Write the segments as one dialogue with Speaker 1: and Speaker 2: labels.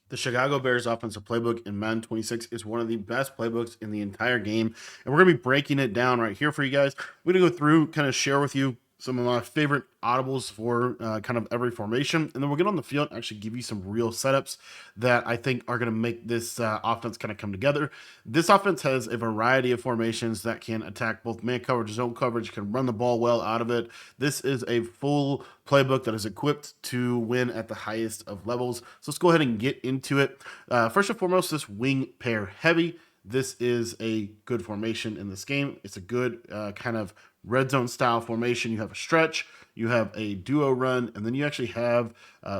Speaker 1: The Chicago Bears offensive playbook in Madden 26 is one of the best playbooks in the entire game. And we're going to be breaking it down right here for you guys. We're going to go through, kind of share with you some of my favorite audibles for kind of every formation. And then we'll get on the field and actually give you some real setups that I think are going to make this offense kind of come together. This offense has a variety of formations that can attack both man coverage, zone coverage, can run the ball well out of it. This is a full playbook that is equipped to win at the highest of levels. So let's go ahead and get into it. First and foremost, this wing pair heavy. This is a good formation in this game. It's a good kind of red zone style formation. You have a stretch, you have a duo run, and then you actually have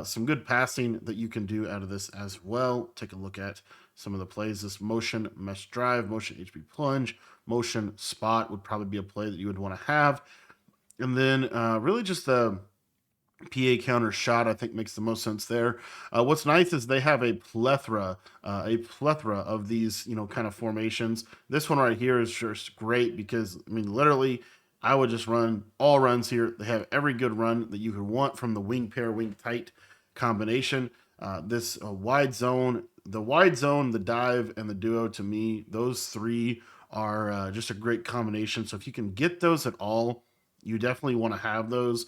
Speaker 1: some good passing that you can do out of this as well. Take a look at some of the plays. This motion mesh drive, motion HB plunge, motion spot would probably be a play that you would want to have. And then really just the PA counter shot, I think, makes the most sense there. What's nice is they have a plethora of these, kind of formations. This one right here is just great because, I mean, literally, I would just run all runs here. They have every good run that you could want from the wing pair, wing tight combination. This wide zone, the dive, and the duo, to me, those three are just a great combination. So if you can get those at all, you definitely want to have those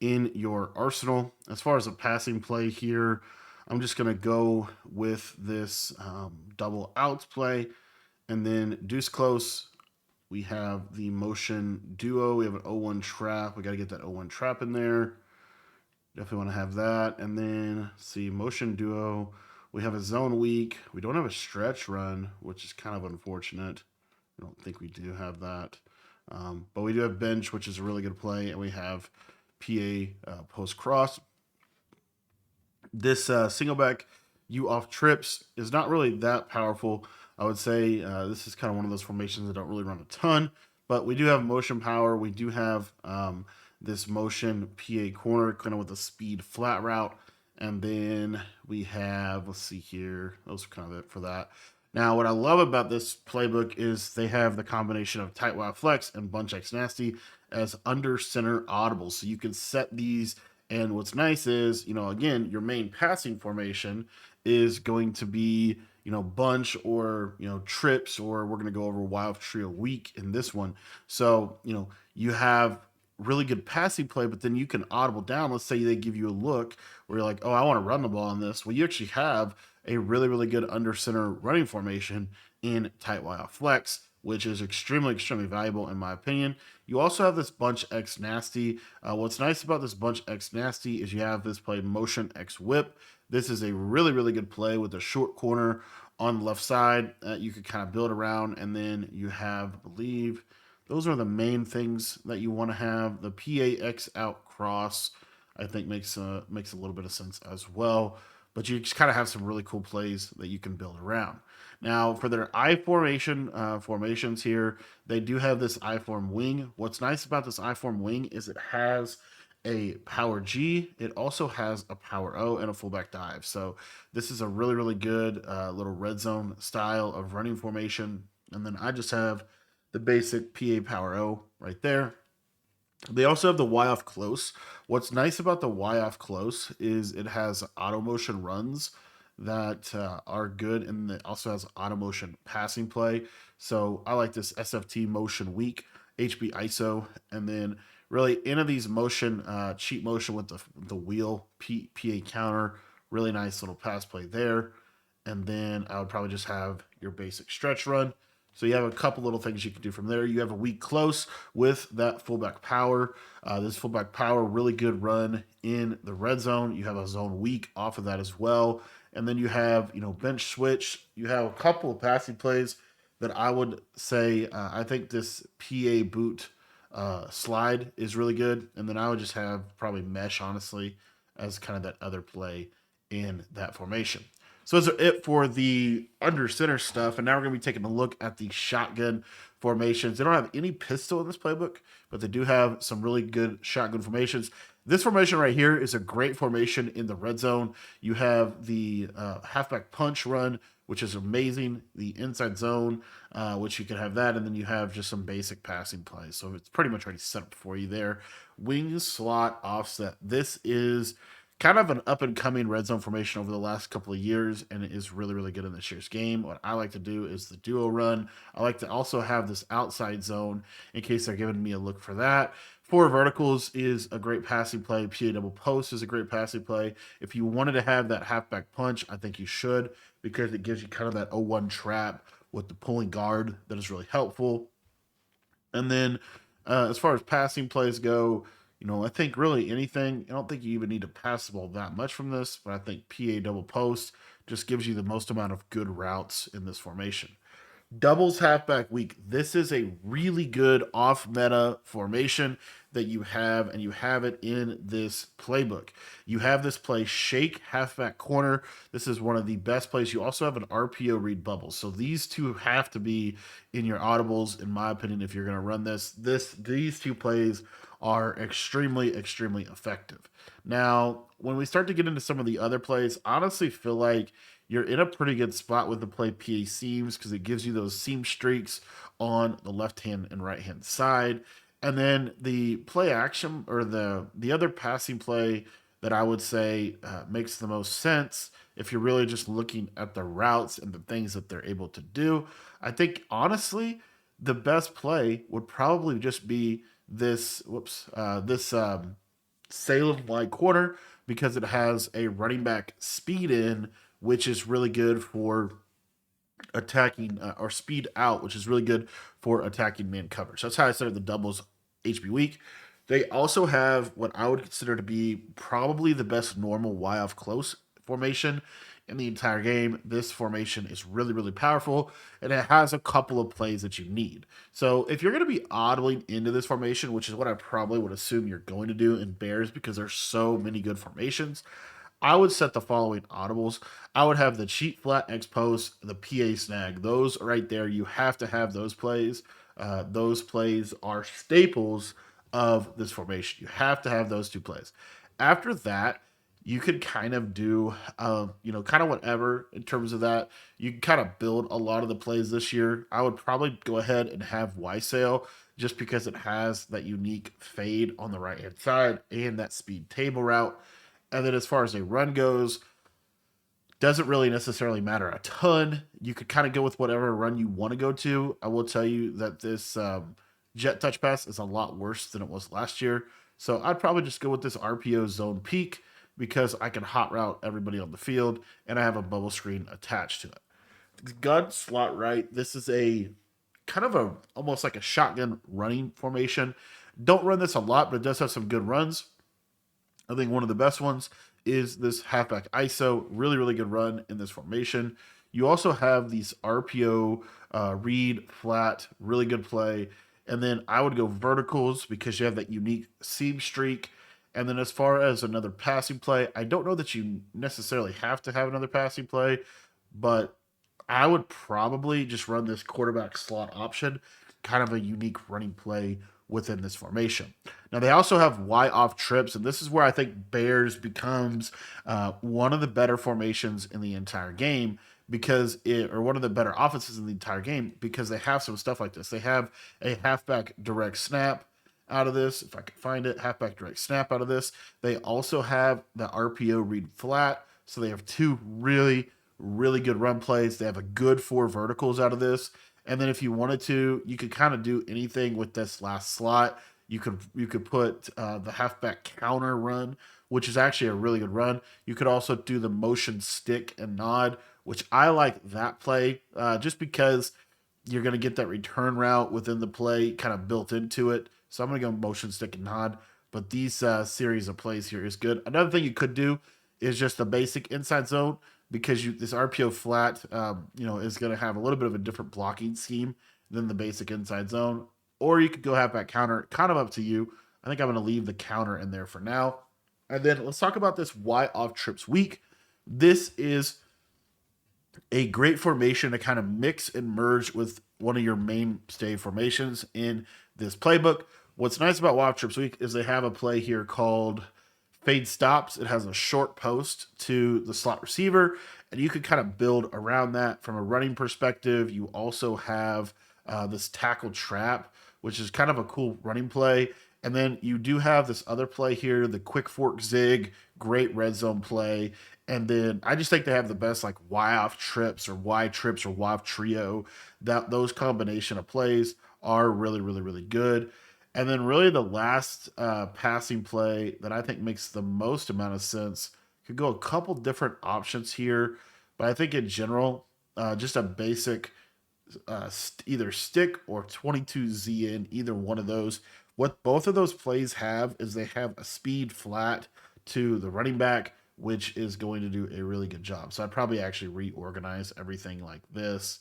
Speaker 1: in your arsenal. As far as a passing play here, I'm just going to go with this double outs play. And then deuce close, we have the motion duo. We have an 0-1 trap. We got to get that 0-1 trap in there. Definitely want to have that. And then see motion duo. We have a zone weak. We don't have a stretch run, which is kind of unfortunate. I don't think we do have that. But we do have bench, which is a really good play. And we have PA post cross. This Singleback you off trips is not really that powerful. I would say this is kind of one of those formations that don't really run a ton, but we do have motion power. We do have this motion PA corner kind of with a speed flat route. And then we have, let's see here, those are kind of it for that. Now, what I love about this playbook is they have the combination of tight wide flex and bunch X nasty as under center audibles. So you can set these. And what's nice is, again, your main passing formation is going to be, bunch or, trips, or we're going to go over wild trio weak in this one. So, you have really good passing play, but then you can audible down. Let's say they give you a look where you're like, oh, I want to run the ball on this. Well, you actually have a really, really good under center running formation in tight wide flex, which is extremely, extremely valuable in my opinion. You also have this bunch X nasty. What's nice about this bunch X nasty is you have this play motion X whip. This is a really, really good play with a short corner on the left side that you could kind of build around. And then you have, I believe, those are the main things that you want to have. The PAX out cross, I think, makes a little bit of sense as well. But you just kind of have some really cool plays that you can build around. Now, for their I formation formations here, they do have this I form wing. What's nice about this I form wing is it has a power G. It also has a power O and a fullback dive. So this is a really, really good little red zone style of running formation. And then I just have the basic PA power O right there. They also have the Y off close. What's nice about the Y off close is it has auto motion runs that are good, and it also has auto motion passing play. So I like this SFT motion weak, HB ISO, and then really into these motion cheat motion with the wheel PA counter. Really nice little pass play there. And then I would probably just have your basic stretch run. So you have a couple little things you can do from there. You have a weak close with that fullback power. This fullback power, really good run in the red zone. You have a zone weak off of that as well. And then you have, bench switch. You have a couple of passing plays that I would say I think this PA boot slide is really good. And then I would just have probably mesh, honestly, as kind of that other play in that formation. So those are it for the under center stuff. And now we're going to be taking a look at the shotgun formations. They don't have any pistol in this playbook, but they do have some really good shotgun formations. This formation right here is a great formation in the red zone. You have the halfback punch run, which is amazing. The inside zone, which you can have that. And then you have just some basic passing plays. So it's pretty much already set up for you there. Wing slot offset. This is kind of an up and coming red zone formation over the last couple of years, and it is really, really good in this year's game. What I like to do is the duo run. I like to also have this outside zone in case they're giving me a look for that. Four verticals is a great passing play. PA double post is a great passing play. If you wanted to have that halfback punch, I think you should because it gives you kind of that 0-1 trap with the pulling guard that is really helpful. And then as far as passing plays go, I think really anything, I don't think you even need to pass the ball that much from this, but I think PA double post just gives you the most amount of good routes in this formation. Doubles halfback weak. This is a really good off meta formation that you have, and you have it in this playbook. You have this play shake halfback corner. This is one of the best plays. You also have an RPO read bubble. So these two have to be in your audibles, in my opinion, if you're going to run this. These two plays are extremely, extremely effective. Now, when we start to get into some of the other plays, I honestly feel like you're in a pretty good spot with the play PA seams because it gives you those seam streaks on the left hand and right hand side. And then the play action or the other passing play that I would say makes the most sense if you're really just looking at the routes and the things that they're able to do. I think honestly, the best play would probably just be this Salem wide corner because it has a running back speed in, which is really good for attacking or speed out, which is really good for attacking man coverage. So that's how I started the doubles HB week. They also have what I would consider to be probably the best normal Y off close formation in the entire game. This formation is really, really powerful, and it has a couple of plays that you need. So if you're going to be audibling into this formation, which is what I probably would assume you're going to do in Bears because there's so many good formations, I would set the following audibles. I would have the cheat flat X post, the PA snag. Those right there, you have to have those plays. Those plays are staples of this formation. You have to have those two plays. After that, you could kind of do, kind of whatever in terms of that. You can kind of build a lot of the plays this year. I would probably go ahead and have Y sail just because it has that unique fade on the right hand side and that speed table route. And then as far as a run goes, doesn't really necessarily matter a ton. You could kind of go with whatever run you want to go to. I will tell you that this jet touch pass is a lot worse than it was last year. So I'd probably just go with this RPO zone peak because I can hot route everybody on the field and I have a bubble screen attached to it. Gun slot right. This is a kind of a almost like a shotgun running formation. Don't run this a lot, but it does have some good runs. I think one of the best ones is this halfback ISO. Really, really good run in this formation. You also have these RPO read flat, really good play. And then I would go verticals because you have that unique seam streak. And then as far as another passing play, I don't know that you necessarily have to have another passing play, but I would probably just run this quarterback slot option, kind of a unique running play within this formation. Now they also have Y off trips, and this is where I think Bears becomes one of the better formations in the entire game or one of the better offenses in the entire game because they have some stuff like this. They have a halfback direct snap out of this, if I can find it, halfback direct snap out of this. They also have the RPO read flat, so they have two really, really good run plays. They have a good four verticals out of this. And then if you wanted to, you could kind of do anything with this last slot. You could put the halfback counter run, which is actually a really good run. You could also do the motion stick and nod, which I like that play just because you're going to get that return route within the play kind of built into it. So I'm going to go motion stick and nod. But these series of plays here is good. Another thing you could do is just the basic inside zone because this RPO flat, is going to have a little bit of a different blocking scheme than the basic inside zone. Or you could go halfback counter, kind of up to you. I think I'm going to leave the counter in there for now. And then let's talk about this Y off trips week. This is a great formation to kind of mix and merge with one of your mainstay formations in this playbook. What's nice about Y off trips week is they have a play here called fade stops. It has a short post to the slot receiver, and you could kind of build around that from a running perspective. You also have this tackle trap, which is kind of a cool running play. And then you do have this other play here, the quick fork zig, great red zone play. And then I just think they have the best like Y off trips or Y trips or Y off trio. That those combination of plays are really, really, really good. And then really the last passing play that I think makes the most amount of sense could go a couple different options here, but I think in general, just a basic either stick or 22Z in, either one of those. What both of those plays have is they have a speed flat to the running back, which is going to do a really good job. So I'd probably actually reorganize everything like this.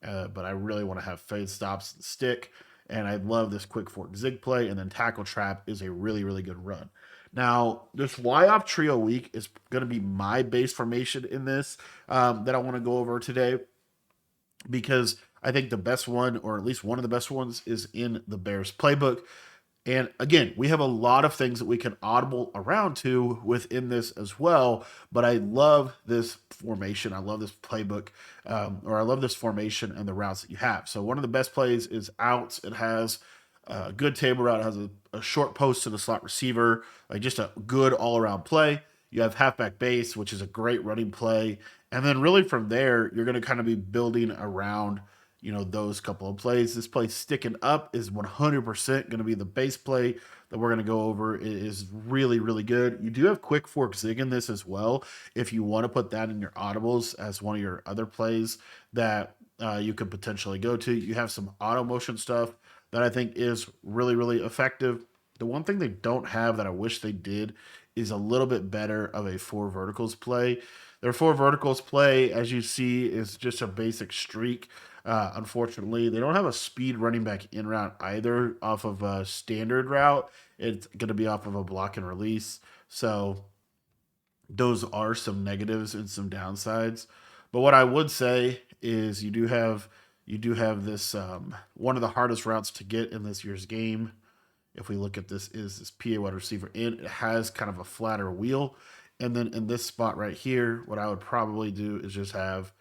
Speaker 1: But I really want to have fade stops and stick. And I love this quick fork zig play. And then tackle trap is a really, really good run. Now, this Y off trio week is going to be my base formation in this that I want to go over today because I think the best one, or at least one of the best ones, is in the Bears playbook. And again, we have a lot of things that we can audible around to within this as well. But I love this formation. I love this playbook, or I love this formation and the routes that you have. So one of the best plays is outs. It has a good table route. It has a short post to the slot receiver, like just a good all around play. You have halfback base, which is a great running play. And then really from there, you're going to kind of be building around those couple of plays. This play sticking up is 100% going to be the base play that we're going to go over. It is really, really good. You do have quick fork zig in this as well. If you want to put that in your audibles as one of your other plays that you could potentially go to, you have some auto motion stuff that I think is really, really effective. The one thing they don't have that I wish they did is a little bit better of a four verticals play. Their four verticals play, as you see, is just a basic streak. Unfortunately, they don't have a speed running back in route either off of a standard route. It's going to be off of a block and release. So those are some negatives and some downsides. But what I would say is you do have this one of the hardest routes to get in this year's game. If we look at this, is this PA wide receiver in. It has kind of a flatter wheel. And then in this spot right here, what I would probably do is just have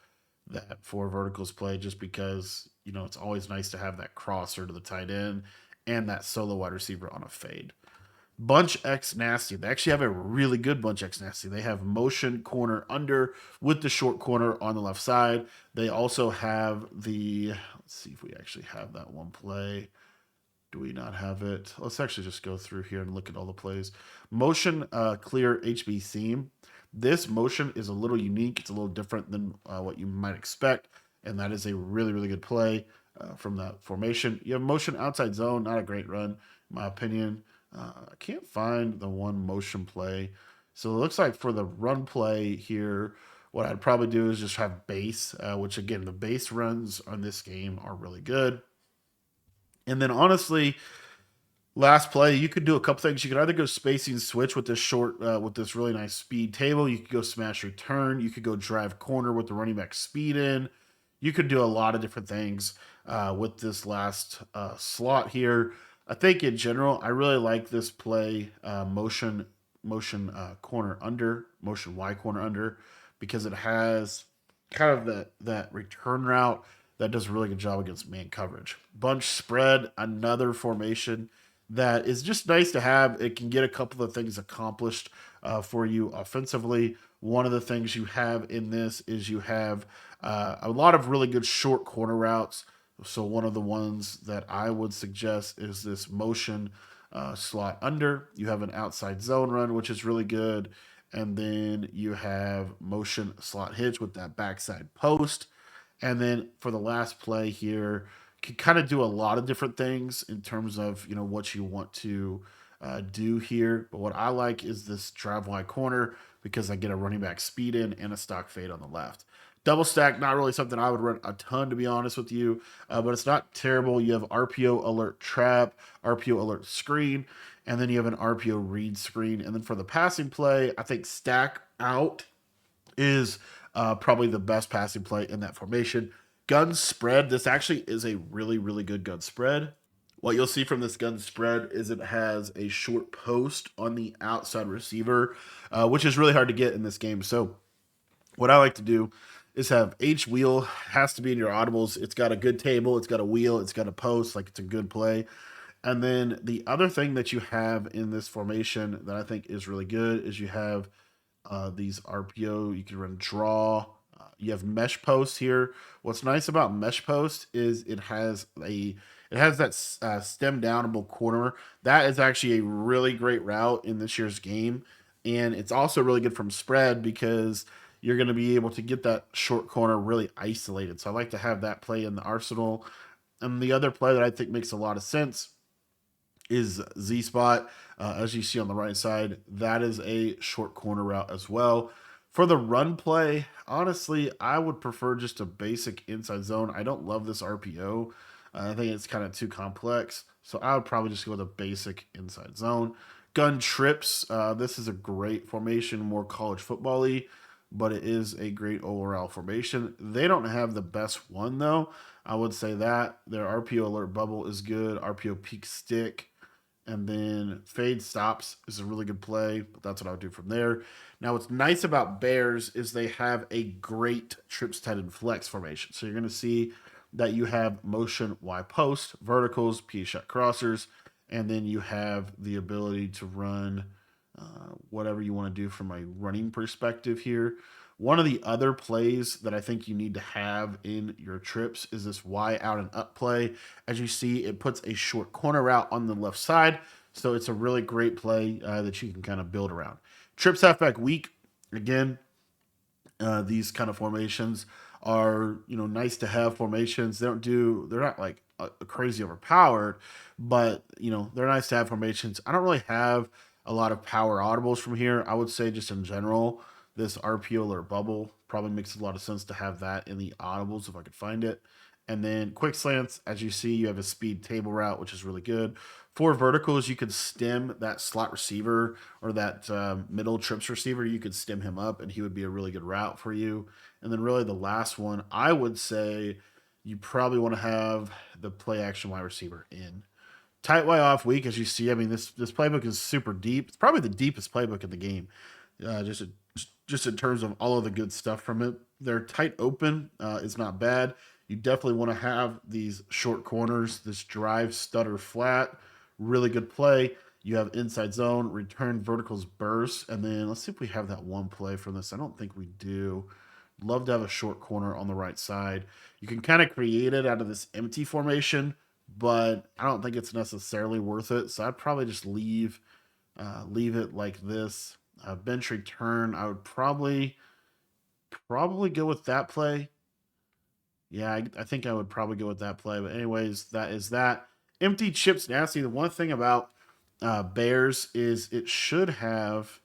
Speaker 1: that four verticals play just because, it's always nice to have that crosser to the tight end and that solo wide receiver on a fade. Bunch X Nasty. They actually have a really good Bunch X Nasty. They have motion corner under with the short corner on the left side. They also have let's see if we actually have that one play. Do we not have it? Let's actually just go through here and look at all the plays. Motion clear HB seam. This motion is a little unique. It's a little different than what you might expect, and that is a really, really good play from that formation. You have motion outside zone, not a great run, in my opinion. I can't find the one motion play. So it looks like for the run play here, what I'd probably do is just have base, which again, the base runs on this game are really good. And then honestly, last play, you could do a couple things. You could either go spacing switch with with this really nice speed table. You could go smash return. You could go drive corner with the running back speed in. You could do a lot of different things with this last slot here. I think in general, I really like this play motion corner under, motion Y corner under, because it has kind of that return route that does a really good job against man coverage. Bunch spread, another formation that is just nice to have. It can get a couple of things accomplished for you offensively. One of the things you have in this is you have a lot of really good short corner routes. So one of the ones that I would suggest is this motion slot under. You have an outside zone run, which is really good. And then you have motion slot hitch with that backside post. And then for the last play here, can kind of do a lot of different things in terms of what you want to do here. But what I like is this drive wide corner because I get a running back speed in and a stock fade on the left. Double stack, not really something I would run a ton, to be honest with you, but it's not terrible. You have RPO alert trap, RPO alert screen, and then you have an RPO read screen. And then for the passing play, I think stack out is probably the best passing play in that formation. Gun spread, this actually is a really, really good gun spread. What you'll see from this gun spread is it has a short post on the outside receiver, which is really hard to get in this game. So what I like to do is have H wheel has to be in your audibles. It's got a good table, it's got a wheel, it's got a post, like it's a good play. And then the other thing that you have in this formation that I think is really good is you have these RPO. You can run draw. You have mesh post here. What's nice about mesh post is it has that stem downable corner. That is actually a really great route in this year's game, and it's also really good from spread because you're going to be able to get that short corner really isolated. So I like to have that play in the arsenal. And the other play that I think makes a lot of sense is Z spot. As you see on the right side, that is a short corner route as well. For the run play, honestly, I would prefer just a basic inside zone. I don't love this RPO. I think it's kind of too complex. So I would probably just go with a basic inside zone. Gun trips. This is a great formation, more college football-y, but it is a great overall formation. They don't have the best one, though. I would say that. Their RPO alert bubble is good. RPO peak stick. And then fade stops is a really good play, but that's what I would do from there. Now, what's nice about Bears is they have a great trips tight end flex formation. So you're going to see that you have motion Y post, verticals, P shot crossers, and then you have the ability to run whatever you want to do from a running perspective here. One of the other plays that I think you need to have in your trips is this Y out and up play. As you see, it puts a short corner route on the left side. So it's a really great play that you can kind of build around. Trips halfback weak. Again, these kind of formations are nice to have formations. They're not like a crazy overpowered, but they're nice to have formations. I don't really have a lot of power audibles from here. I would say just in general, this RPO or bubble probably makes a lot of sense to have that in the audibles if I could find it. And then quick slants, as you see, you have a speed table route, which is really good. For verticals, you could stem that slot receiver or that middle trips receiver. You could stem him up, and he would be a really good route for you. And then, really, the last one, I would say you probably want to have the play action wide receiver in. Tight Y off week, as you see. I mean, this playbook is super deep. It's probably the deepest playbook in the game. Just in terms of all of the good stuff from it. Their tight open is not bad. You definitely want to have these short corners, this drive stutter flat, really good play. You have inside zone, return verticals burst, and then let's see if we have that one play from this. I don't think we do. Love to have a short corner on the right side. You can kind of create it out of this empty formation, but I don't think it's necessarily worth it. So I'd probably just leave it like this. Bench return, I would probably go with that play. Yeah, I think I would probably go with that play. But anyways, that is that. Empty chips nasty. The one thing about Bears is it should have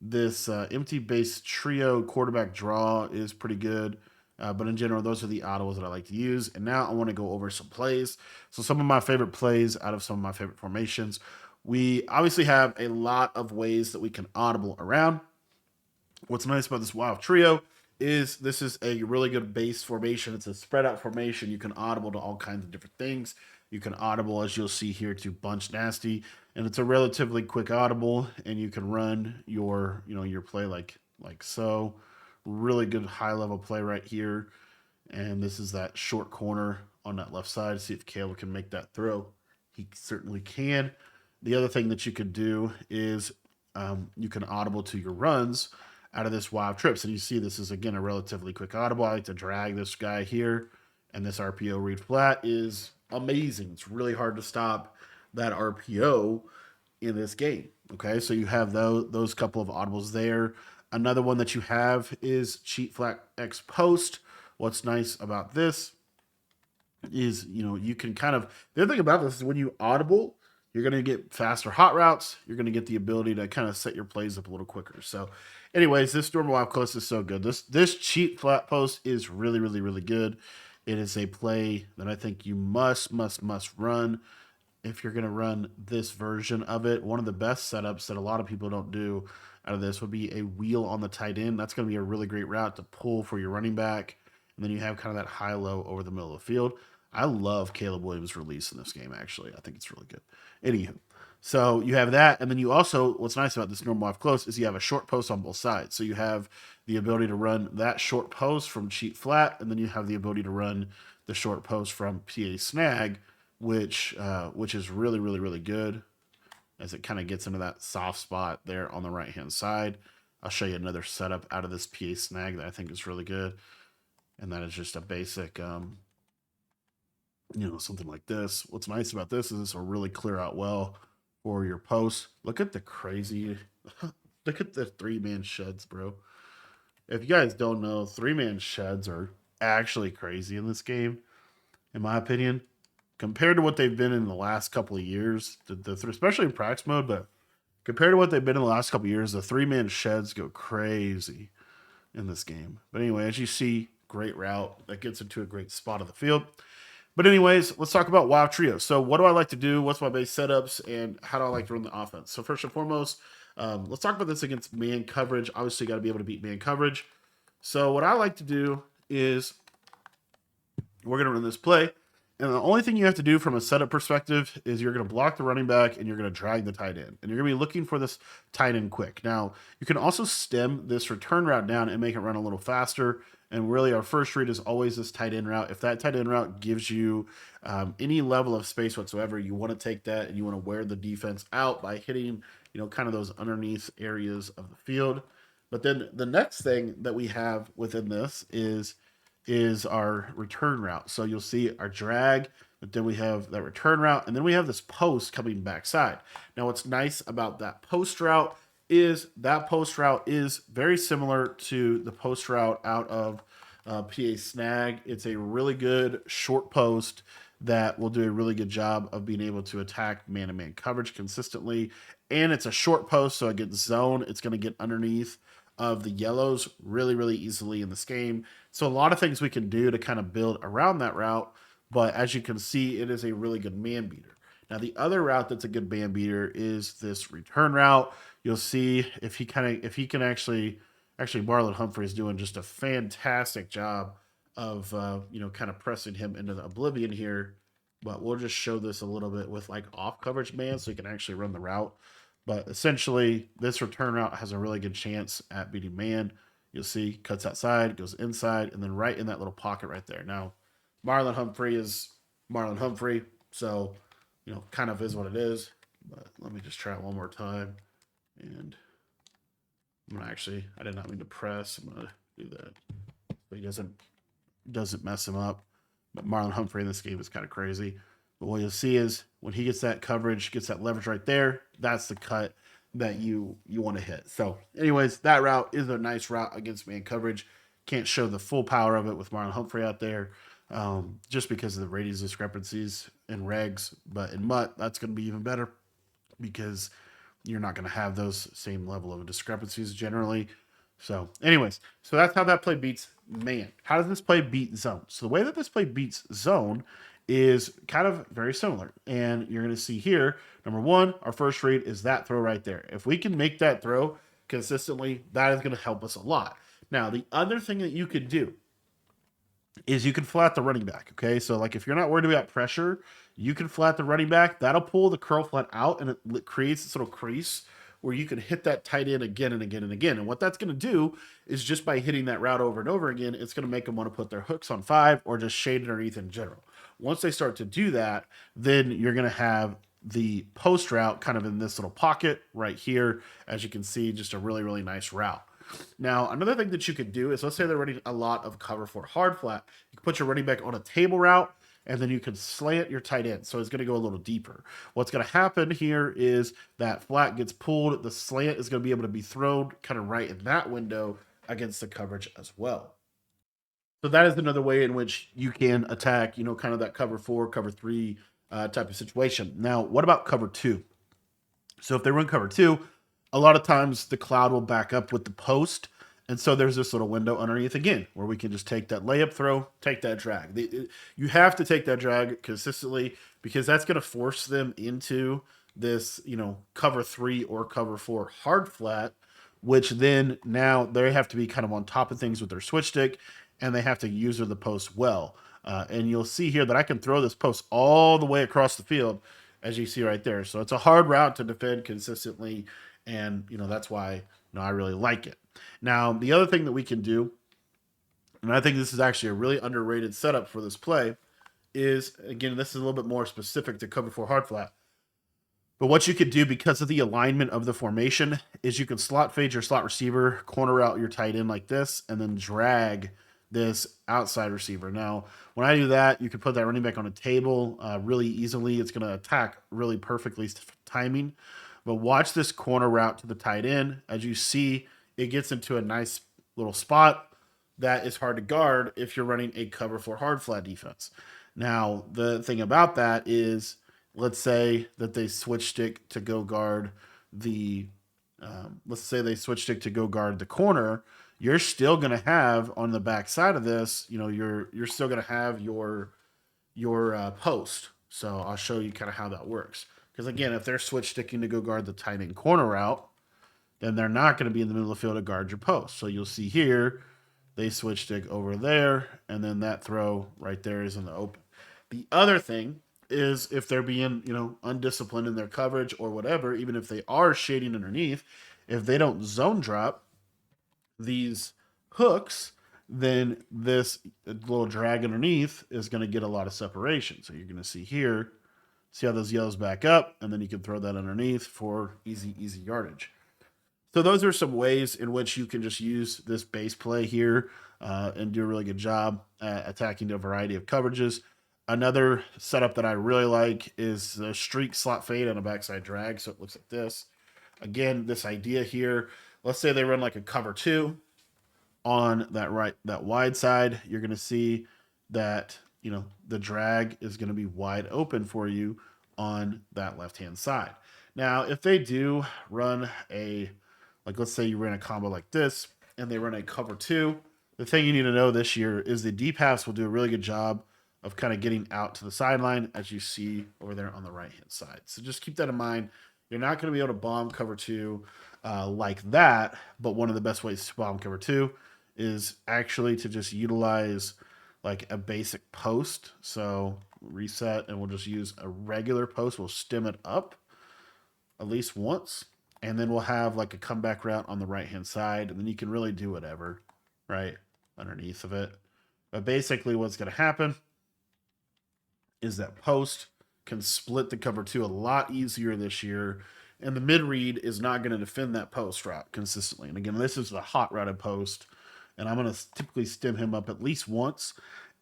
Speaker 1: this empty base trio quarterback draw is pretty good. But in general, those are the autos that I like to use. And now I want to go over some plays. So some of my favorite plays out of some of my favorite formations. We obviously have a lot of ways that we can audible around. What's nice about this wild trio is this is a really good base formation. It's a spread out formation. You can audible to all kinds of different things. You can audible, as you'll see here, to bunch nasty, and it's a relatively quick audible, and you can run your play like so. Really good high level play right here, and this is that short corner on that left side. See if Caleb can make that throw. He certainly can. The other thing that you could do is you can audible to your runs out of this wild trips. And you see this is, again, a relatively quick audible. I like to drag this guy here, and this RPO read flat is amazing. It's really hard to stop that RPO in this game. Okay, so you have those couple of audibles there. Another one that you have is cheat flat X post. What's nice about this is you can kind of, the other thing about this is when you audible, you're going to get faster hot routes. You're going to get the ability to kind of set your plays up a little quicker. So anyways, this normal out close is so good. This cheat flat post is really, really, really good. It is a play that I think you must run if you're going to run this version of it. One of the best setups that a lot of people don't do out of this would be a wheel on the tight end. That's going to be a really great route to pull for your running back. And then you have kind of that high-low over the middle of the field. I love Caleb Williams' release in this game, actually. I think it's really good. Anywho, so you have that. And then you also, what's nice about this normal off close is you have a short post on both sides. So you have the ability to run that short post from cheat flat, and then you have the ability to run the short post from PA snag, which is really, really, really good as it kind of gets into that soft spot there on the right-hand side. I'll show you another setup out of this PA snag that I think is really good. And that is just a basic, something like this. What's nice about this is this will really clear out well for your posts. Look at the crazy, look at the 3-man sheds, bro. If you guys don't know, 3-man sheds are actually crazy in this game, in my opinion, compared to what they've been in the last couple of years, especially in practice mode, but compared to what they've been in the last couple of years, the 3-man sheds go crazy in this game. But anyway, as you see, great route that gets into a great spot of the field. But anyways, let's talk about WoW Trio. So what do I like to do? What's my base setups? And how do I like to run the offense? So first and foremost, let's talk about this against man coverage. Obviously, you got to be able to beat man coverage. So what I like to do is we're going to run this play. And the only thing you have to do from a setup perspective is you're going to block the running back and you're going to drag the tight end. And you're going to be looking for this tight end quick. Now, you can also stem this return route down and make it run a little faster. And really, our first read is always this tight end route. If that tight end route gives you any level of space whatsoever, you want to take that and you want to wear the defense out by hitting, kind of those underneath areas of the field. But then the next thing that we have within this is our return route. So you'll see our drag, but then we have that return route, and then we have this post coming backside. Now, what's nice about that post route is very similar to the post route out of PA Snag. It's a really good short post that will do a really good job of being able to attack man-to-man coverage consistently. And it's a short post, so it gets zone. It's going to get underneath of the yellows really, really easily in this game. So a lot of things we can do to kind of build around that route. But as you can see, it is a really good man beater. Now, the other route that's a good man beater is this return route. You'll see if he can actually Marlon Humphrey is doing just a fantastic job of kind of pressing him into the oblivion here. But we'll just show this a little bit with like off coverage man, so you can actually run the route. But essentially, this return route has a really good chance at beating man. You'll see cuts outside, goes inside, and then right in that little pocket right there. Now, Marlon Humphrey is Marlon Humphrey, so kind of is what it is. But let me just try it one more time. And I'm gonna I did not mean to press. I'm gonna do that so he doesn't mess him up. But Marlon Humphrey in this game is kind of crazy. But what you'll see is when he gets that coverage, gets that leverage right there, that's the cut that you want to hit. So anyways, that route is a nice route against man coverage. Can't show the full power of it with Marlon Humphrey out there just because of the radius discrepancies in regs. But in MUT, that's going to be even better because you're not going to have those same level of discrepancies generally. So anyways, so that's how that play beats man. How does this play beat zone? So the way that this play beats zone is kind of very similar. And you're going to see here, number one, our first read is that throw right there. If we can make that throw consistently, that is going to help us a lot. Now, the other thing that you could do is you can flat the running back, okay? So, like, if you're not worried about pressure, you can flat the running back. That'll pull the curl flat out, and it creates this little crease where you can hit that tight end again and again and again. And what that's going to do is just by hitting that route over and over again, it's going to make them want to put their hooks on 5 or just shade underneath in general. Once they start to do that, then you're going to have the post route kind of in this little pocket right here. As you can see, just a really, really nice route. Now, another thing that you could do is, let's say they're running a lot of cover 4 hard flat. You can put your running back on a table route, and then you can slant your tight end. So it's going to go a little deeper. What's going to happen here is that flat gets pulled. The slant is going to be able to be thrown kind of right in that window against the coverage as well. So that is another way in which you can attack, kind of that cover 4, cover 3 type of situation. Now, what about cover 2? So if they run cover 2, a lot of times the cloud will back up with the post. And so there's this little window underneath again where we can just take that layup throw, take that drag. You have to take that drag consistently because that's going to force them into this, cover 3 or cover 4 hard flat, which then now they have to be kind of on top of things with their switch stick and they have to use the post well. And you'll see here that I can throw this post all the way across the field, as you see right there. So it's a hard route to defend consistently. And, that's why I really like it. Now, the other thing that we can do, and I think this is actually a really underrated setup for this play, is, again, this is a little bit more specific to cover four hard flat. But what you could do because of the alignment of the formation is you can slot fade your slot receiver, corner out your tight end like this, and then drag this outside receiver. Now, when I do that, you can put that running back on a table really easily. It's going to attack really perfectly timing. But watch this corner route to the tight end. As you see, it gets into a nice little spot that is hard to guard if you're running a cover for hard flat defense. Now, the thing about that is, let's say that they switch stick to go guard the, let's say they switch stick to go guard the corner. You're still going to have on the back side of this, you're still going to have your post. So I'll show you kind of how that works. Because again, if they're switch sticking to go guard the tight end corner route, then they're not going to be in the middle of the field to guard your post. So you'll see here, they switch stick over there, and then that throw right there is in the open. The other thing is if they're being, undisciplined in their coverage or whatever, even if they are shading underneath, if they don't zone drop these hooks, then this little drag underneath is going to get a lot of separation. So you're going to see here, see how those yellows back up, and then you can throw that underneath for easy yardage. So those are some ways in which you can just use this base play here and do a really good job at attacking a variety of coverages. Another setup that I really like is the streak slot fade and a backside drag. So it looks like this. Again, this idea here, let's say they run like a cover two on that wide side. You're going to see that, the drag is going to be wide open for you on that left-hand side. Now, if they do run let's say you ran a combo like this and they run a cover two, the thing you need to know this year is the deep halves will do a really good job of kind of getting out to the sideline, as you see over there on the right-hand side. So just keep that in mind. You're not going to be able to bomb cover two like that, but one of the best ways to bomb cover two is actually to just utilize like a basic post. So reset, and we'll just use a regular post. We'll stem it up at least once, and then we'll have like a comeback route on the right-hand side, and then you can really do whatever, right, underneath of it. But basically what's going to happen is that post can split the cover two a lot easier this year, and the mid read is not going to defend that post route consistently. And again, this is the hot routed post, and I'm going to typically stem him up at least once.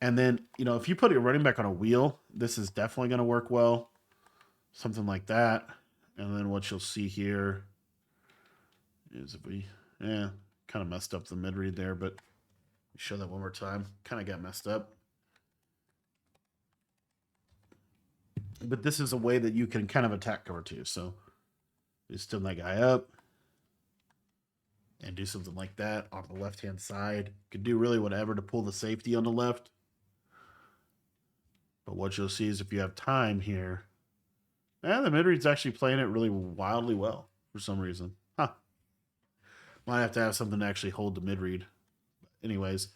Speaker 1: And then, if you put your running back on a wheel, this is definitely going to work well. Something like that. And then what you'll see here is if we, kind of messed up the mid read there, but show that one more time. Kind of got messed up. But this is a way that you can kind of attack cover two. So you stem that guy up and do something like that on the left-hand side. You can do really whatever to pull the safety on the left. But what you'll see is if you have time here, the mid-read's actually playing it really wildly well for some reason. Might have to have something to actually hold the mid-read. Anyways,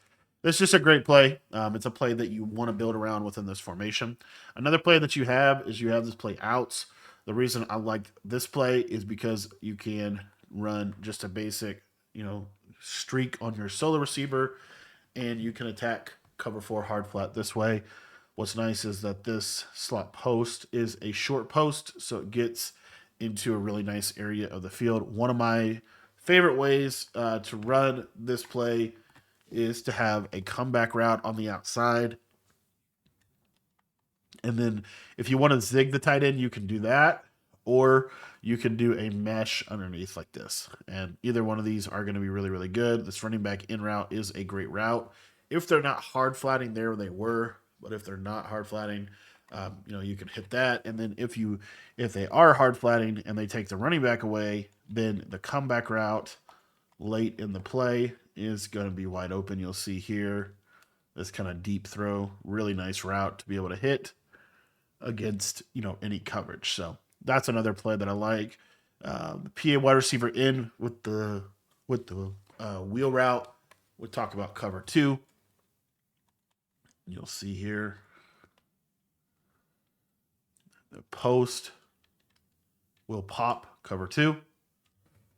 Speaker 1: it's just a great play. It's a play that you want to build around within this formation. Another play that you have is this play outs. The reason I like this play is because you can run just a basic, streak on your solo receiver, and you can attack cover four hard flat this way. What's nice is that this slot post is a short post, so it gets into a really nice area of the field. One of my favorite ways to run this play is to have a comeback route on the outside. And then if you want to zig the tight end, you can do that. Or you can do a mesh underneath like this. And either one of these are going to be really, really good. This running back in route is a great route. If they're not hard flatting there, they were. But if they're not hard flatting, you can hit that. And then if they are hard flatting and they take the running back away, then the comeback route late in the play is going to be wide open. You'll see here this kind of deep throw, really nice route to be able to hit against any coverage. So that's another play that I like. The PA wide receiver in with the wheel route. We'll talk about cover two. You'll see here the post will pop cover two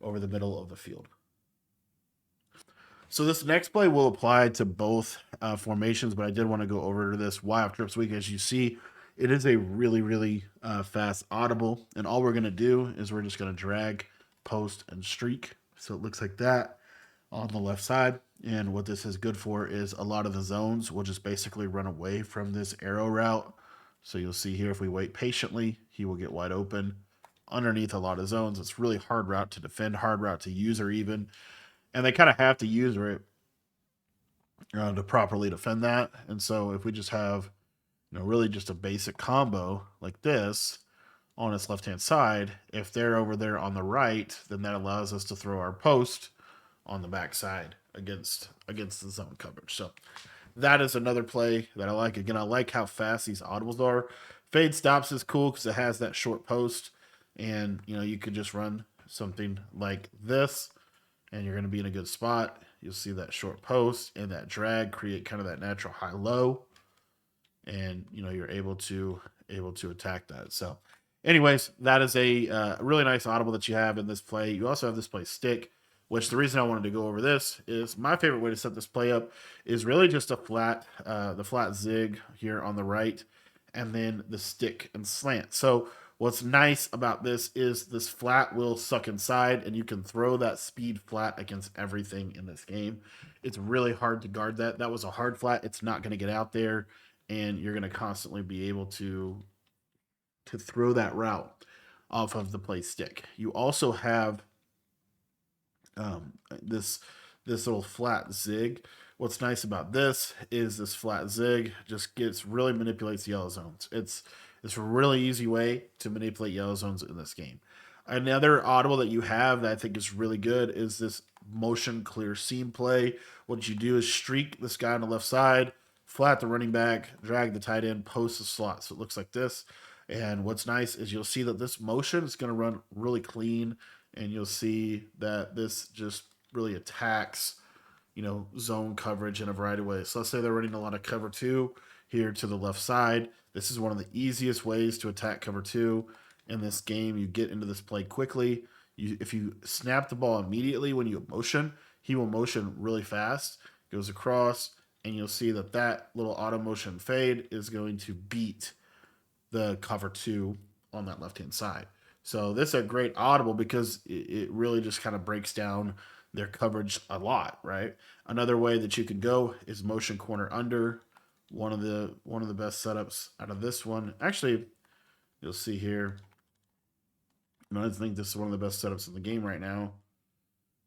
Speaker 1: over the middle of the field. So this next play will apply to both formations, but I did want to go over to this Y off trips week. As you see, it is a really fast audible, and all we're going to do is we're just going to drag, post, and streak. So it looks like that on the left side. And what this is good for is a lot of the zones will just basically run away from this arrow route. So you'll see here, if we wait patiently, he will get wide open underneath a lot of zones. It's really hard route to defend, hard route to user even. And they kind of have to user it to properly defend that. And so if we just have, really just a basic combo like this on its left-hand side, if they're over there on the right, then that allows us to throw our post on the backside against the zone coverage. So that is another play that I like. Again, I like how fast these audibles are. Fade stops is cool because it has that short post, and you could just run something like this, and you're going to be in a good spot. You'll see that short post and that drag create kind of that natural high-low, and you're able to attack that. So, anyways, that is a really nice audible that you have in this play. You also have this play stick, which the reason I wanted to go over this is my favorite way to set this play up is really just a flat, the flat zig here on the right, and then the stick and slant. So what's nice about this is this flat will suck inside, and you can throw that speed flat against everything in this game. It's really hard to guard that. That was a hard flat. It's not going to get out there, and you're going to constantly be able to throw that route off of the play stick. You also have this little flat zig. What's nice about this is this flat zig just really manipulates yellow zones. It's a really easy way to manipulate yellow zones in this game. Another audible that you have that I think is really good is this motion clear seam play. What you do is streak this guy on the left side, flat the running back, drag the tight end, post the slot. So it looks like this. And what's nice is you'll see that this motion is going to run really clean, and you'll see that this just really attacks, zone coverage in a variety of ways. So let's say they're running a lot of cover two here to the left side. This is one of the easiest ways to attack cover two in this game. You get into this play quickly. If you snap the ball immediately when you motion, he will motion really fast, goes across, and you'll see that little auto motion fade is going to beat the cover two on that left hand side. So this is a great audible because it really just kind of breaks down their coverage a lot, right? Another way that you can go is motion corner under. One of the best setups out of this one. Actually, you'll see here. I think this is one of the best setups in the game right now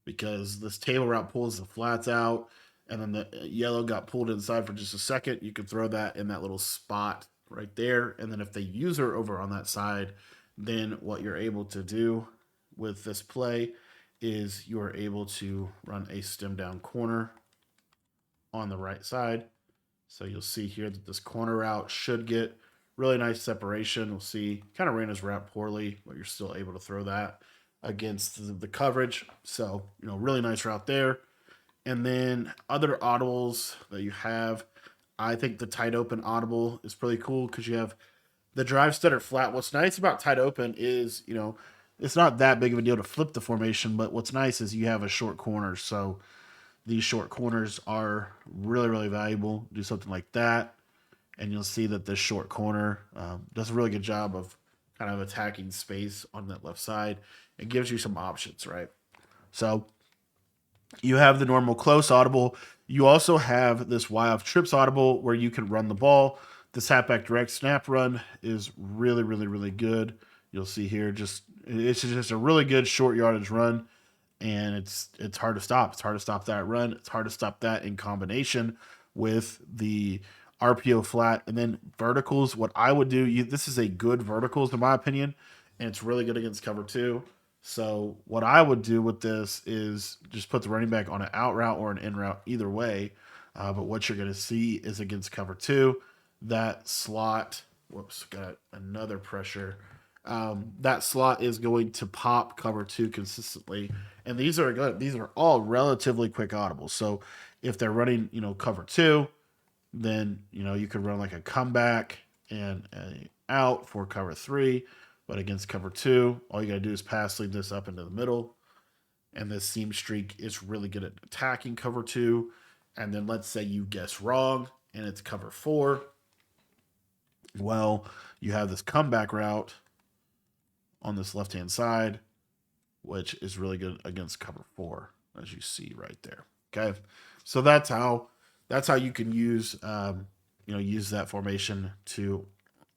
Speaker 1: because this table route pulls the flats out, and then the yellow got pulled inside for just a second. You can throw that in that little spot right there, and then if they user over on that side, then what you're able to do with this play is you're able to run a stem down corner on the right side. So you'll see here that this corner route should get really nice separation. We'll see kind of ran his route poorly, but you're still able to throw that against the coverage. So, really nice route there. And then other audibles that you have, I think the tight open audible is pretty cool because you have the drive stutter flat. What's nice about tight open is, it's not that big of a deal to flip the formation, but what's nice is you have a short corner. So these short corners are really valuable. Do something like that, and you'll see that this short corner does a really good job of kind of attacking space on that left side. It gives you some options, right? So you have the normal close audible. You also have this Y off trips audible where you can run the ball. This halfback direct snap run is really good. You'll see here, it's just a really good short yardage run, and it's hard to stop. It's hard to stop that run. It's hard to stop that in combination with the RPO flat and then verticals. What I would do, this is a good verticals in my opinion, and it's really good against cover two. So what I would do with this is just put the running back on an out route or an in route, either way. But what you're going to see is against cover two, that slot. Whoops, got another pressure. That slot is going to pop cover two consistently, and these are good. These are all relatively quick audibles. So if they're running, cover two, then you could run like a comeback and a out for cover three. But against cover two, all you got to do is pass lead this up into the middle, and this seam streak is really good at attacking cover 2. And then let's say you guess wrong and it's cover 4. Well, you have this comeback route on this left hand side, which is really good against cover 4, as you see right there. Okay, so that's how you can use use that formation to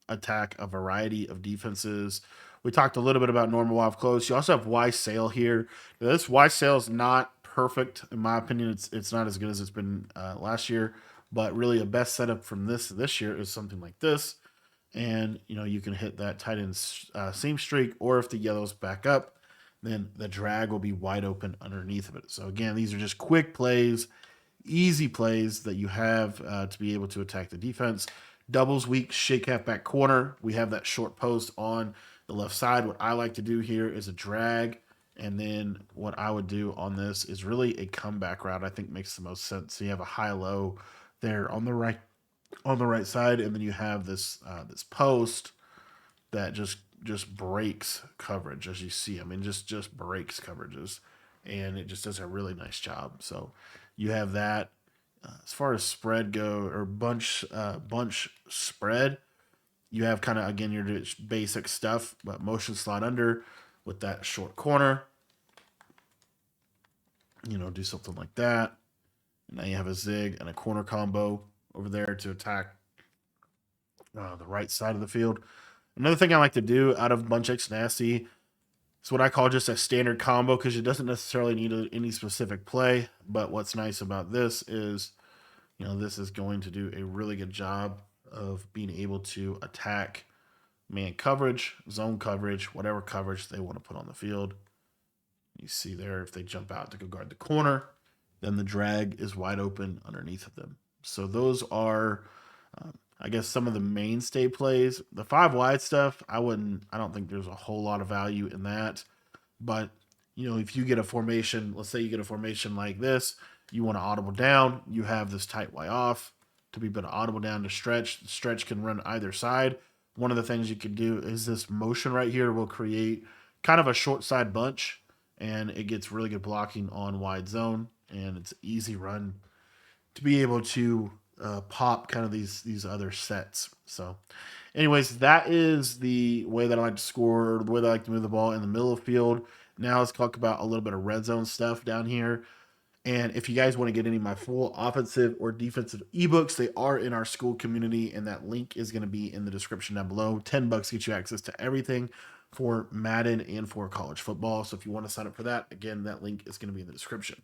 Speaker 1: attack a variety of defenses. We talked a little bit about normal off close. You also have Y sail here. Now, this Y sail is not perfect in my opinion. It's not as good as it's been last year, but really a best setup from this year is something like this. And you can hit that tight end seam streak, or if the yellows back up, then the drag will be wide open underneath of it. So again, these are just quick plays, easy plays that you have to be able to attack the defense. Doubles weak, shake halfback corner. We have that short post on the left side. What I like to do here is a drag, and then what I would do on this is really a comeback route. I think makes the most sense. So you have a high-low there on the right side, and then you have this post that just breaks coverage, as you see. I mean, just breaks coverages, and it just does a really nice job. So you have that. As far as spread go, or bunch spread, you have kind of again your basic stuff, but motion slot under with that short corner. Do something like that. And now you have a zig and a corner combo over there to attack the right side of the field. Another thing I like to do out of Bunch X Nasty is what I call just a standard combo, because it doesn't necessarily need any specific play. But what's nice about this is, this is going to do a really good job of being able to attack man coverage, zone coverage, whatever coverage they want to put on the field. You see there, if they jump out to go guard the corner, then the drag is wide open underneath of them. So those are, I guess, some of the mainstay plays. The 5 wide stuff, I don't think there's a whole lot of value in that. But, if you get a formation, let's say you get a formation like this, you want to audible down, you have this tight Y off to be able to audible down to stretch. The stretch can run either side. One of the things you can do is this motion right here will create kind of a short side bunch, and it gets really good blocking on wide zone, and it's an easy run to be able to pop kind of these other sets. So, anyways, that is the way that I like to score, the way that I like to move the ball in the middle of the field. Now let's talk about a little bit of red zone stuff down here. And if you guys want to get any of my full offensive or defensive ebooks, they are in our school community, and that link is going to be in the description down below. $10 gets you access to everything for Madden and for college football. So if you want to sign up for that, again, that link is going to be in the description.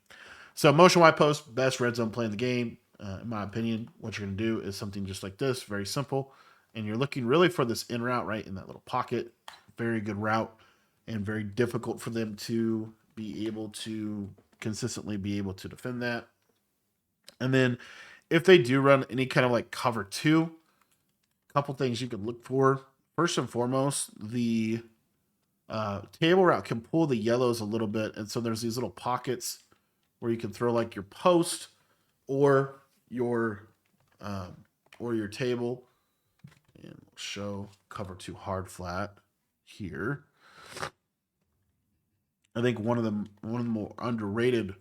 Speaker 1: So motion wide post, best red zone play in the game. In my opinion, what you're going to do is something just like this, very simple. And you're looking really for this in route right in that little pocket. Very good route, and very difficult for them to be able to consistently be able to defend that. And then if they do run any kind of like cover 2, a couple things you can look for. First and foremost, the table route can pull the yellows a little bit. And so there's these little pockets where you can throw like your post or your table. And we'll show cover 2 hard flat here. I think one of the more underrated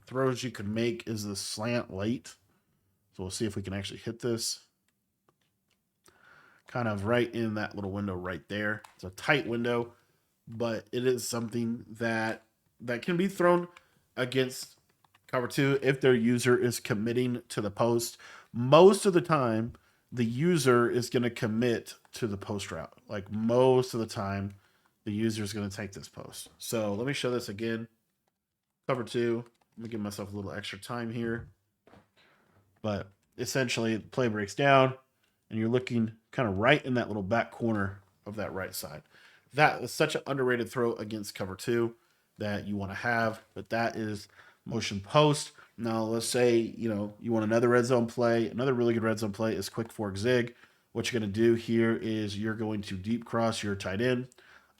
Speaker 1: throws you can make is the slant late. So we'll see if we can actually hit this. Kind of right in that little window right there. It's a tight window, but it is something that can be thrown against cover 2 if their user is committing to the post. Most of the time, the user is going to commit to the post route. Like most of the time, the user is going to take this post. So let me show this again. Cover 2. Let me give myself a little extra time here. But essentially, the play breaks down, and you're looking kind of right in that little back corner of that right side. That is such an underrated throw against cover 2 that you want to have, but that is motion post. Now, let's say, you want another red zone play. Another really good red zone play is quick fork zig. What you're going to do here is you're going to deep cross your tight end.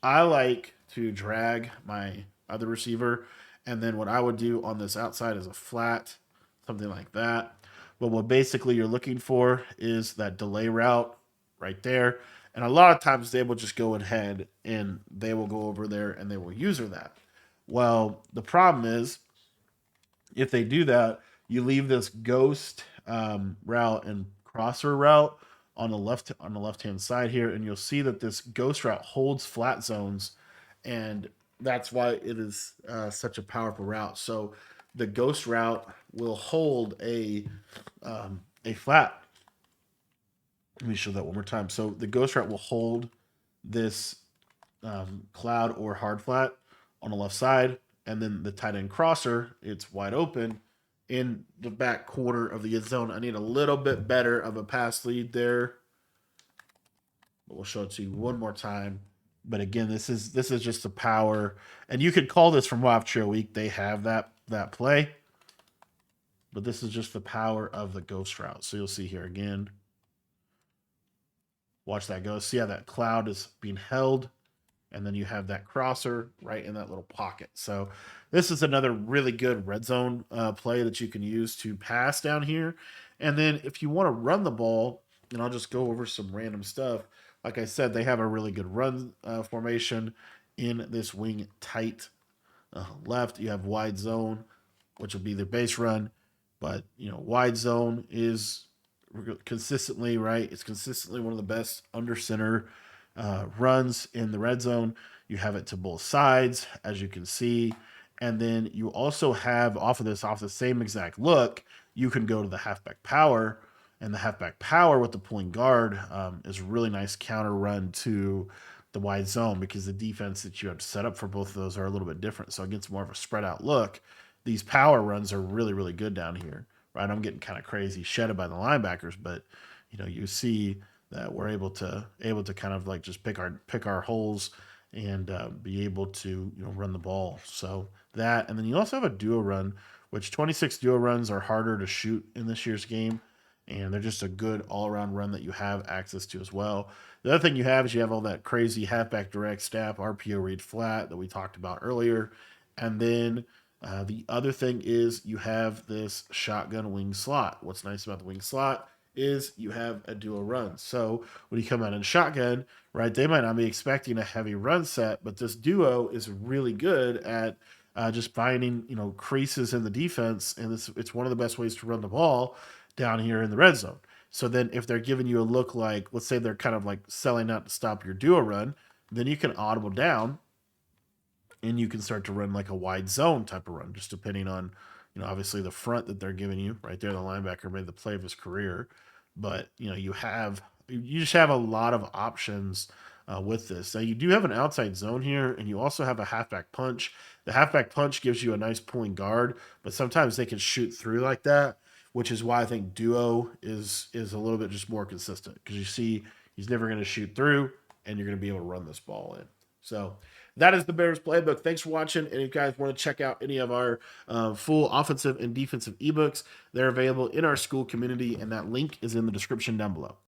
Speaker 1: I like to drag my other receiver, and then what I would do on this outside is a flat, something like that. But what basically you're looking for is that delay route right there. And a lot of times they will just go ahead and they will go over there and they will user that. Well, the problem is if they do that, you leave this ghost route and crosser route on the left hand side here, and you'll see that this ghost route holds flat zones, and that's why it is such a powerful route. So the ghost route will hold a flat. Let me show that one more time. So the ghost route will hold this cloud or hard flat on the left side, and then the tight end crosser, it's wide open in the back corner of the end zone. I need a little bit better of a pass lead there, but we'll show it to you one more time. But again, this is just the power, and you could call this from Wild Trio Week. They have that play, but this is just the power of the ghost route. So you'll see here again. Watch that go. See how that cloud is being held, and then you have that crosser right in that little pocket. So this is another really good red zone play that you can use to pass down here. And then if you want to run the ball, and I'll just go over some random stuff. Like I said, they have a really good run formation in this wing tight left. You have wide zone, which will be their base run, but wide zone is consistently right. It's consistently one of the best under center runs in the red zone. You have it to both sides, as you can see. And then you also have off the same exact look, you can go to the halfback power. And the halfback power with the pulling guard is a really nice counter run to the wide zone because the defense that you have to set up for both of those are a little bit different. So against more of a spread out look, these power runs are really, really good down here. Right? I'm getting kind of crazy shedded by the linebackers, but you see that we're able to kind of like just pick our holes and be able to run the ball. So that, and then you also have a duo run, which 26 duo runs are harder to shoot in this year's game, and they're just a good all around run that you have access to as well. The other thing you have is you have all that crazy halfback direct snap, RPO read flat that we talked about earlier, and then the other thing is you have this shotgun wing slot. What's nice about the wing slot is you have a dual run. So when you come out in shotgun, right, they might not be expecting a heavy run set, but this duo is really good at just finding creases in the defense, and it's one of the best ways to run the ball down here in the red zone. So then if they're giving you a look like, let's say they're kind of like selling out to stop your duo run, then you can audible down and you can start to run like a wide zone type of run, just depending on, obviously the front that they're giving you right there. The linebacker made the play of his career, but you just have a lot of options with this. Now you do have an outside zone here, and you also have a halfback punch. The halfback punch gives you a nice pulling guard, but sometimes they can shoot through like that, which is why I think duo is a little bit just more consistent because you see he's never going to shoot through, and you're going to be able to run this ball in. So that is the Bears playbook. Thanks for watching. And if you guys want to check out any of our full offensive and defensive ebooks, they're available in our school community, and that link is in the description down below.